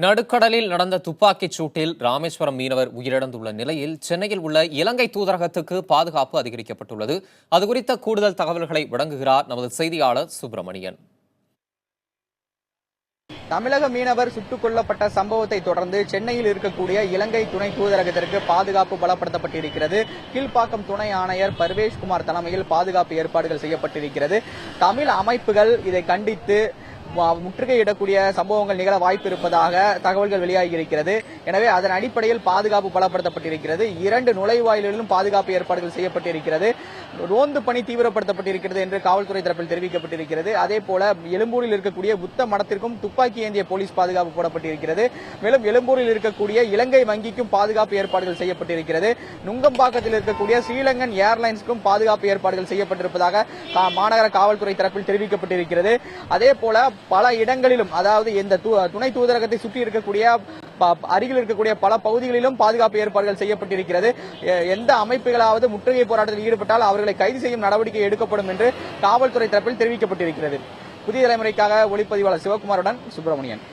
நடுக்கடலில் நடந்த துப்பாக்கிச் சூட்டில் ராமேஸ்வரம் மீனவர் உயிரிழந்துள்ள நிலையில் சென்னையில் உள்ள இலங்கை தூதரகத்துக்கு பாதுகாப்பு அதிகரிக்கப்பட்டுள்ளது. அது குறித்த கூடுதல் தகவல்களை வழங்குகிறார் நமது செய்தியாளர் சுப்பிரமணியன். தமிழக மீனவர் சுட்டுக் கொல்லப்பட்ட சம்பவத்தை தொடர்ந்து சென்னையில் இருக்கக்கூடிய இலங்கை துணை தூதரகத்திற்கு பாதுகாப்பு பலப்படுத்தப்பட்டிருக்கிறது. கீழ்ப்பாக்கம் துணை ஆணையர் பர்வேஷ்குமார் தலைமையில் பாதுகாப்பு ஏற்பாடுகள் செய்யப்பட்டிருக்கிறது. தமிழ் அமைப்புகள் இதை கண்டித்து முற்றுகையிடக்கூடிய சம்பவங்கள் நிகழ வாய்ப்பு இருப்பதாக தகவல்கள் வெளியாகி இருக்கிறது. எனவே அதன் அடிப்படையில் பாதுகாப்பு பலப்படுத்தப்பட்டிருக்கிறது. 2 நுழைவாயில்களிலும் பாதுகாப்பு ஏற்பாடுகள் செய்யப்பட்டிருக்கிறது. ரோந்து பணி தீவிரப்படுத்தப்பட்டிருக்கிறது என்று காவல்துறை தரப்பில் தெரிவிக்கப்பட்டிருக்கிறது. அதே போல எழும்பூரில் இருக்கக்கூடிய புத்த மடத்திற்கும் துப்பாக்கி ஏந்திய போலீஸ் பாதுகாப்பு போடப்பட்டிருக்கிறது. மேலும் எழும்பூரில் இருக்கக்கூடிய இலங்கை வங்கிக்கும் பாதுகாப்பு ஏற்பாடுகள் செய்யப்பட்டிருக்கிறது. நுங்கம்பாக்கத்தில் இருக்கக்கூடிய ஸ்ரீலங்கன் ஏர்லைன்ஸுக்கும் பாதுகாப்பு ஏற்பாடுகள் செய்யப்பட்டிருப்பதாக மாநகர காவல்துறை தரப்பில் தெரிவிக்கப்பட்டிருக்கிறது. அதே போல பல இடங்களிலும், அதாவது இந்த துணை தூதரகத்தை சுற்றி இருக்கக்கூடிய அருகில் இருக்கக்கூடிய பல பகுதிகளிலும் பாதுகாப்பு ஏற்பாடுகள் செய்யப்பட்டிருக்கிறது. எந்த அமைப்புகளாவது முற்றுகை போராட்டத்தில் ஈடுபட்டால் அவர்களை கைது செய்யும் நடவடிக்கை எடுக்கப்படும் என்று காவல்துறை தரப்பில் தெரிவிக்கப்பட்டிருக்கிறது. புதிய தலைமுறைக்காக ஒளிப்பதிவாளர் சிவகுமாருடன் சுப்பிரமணியன்.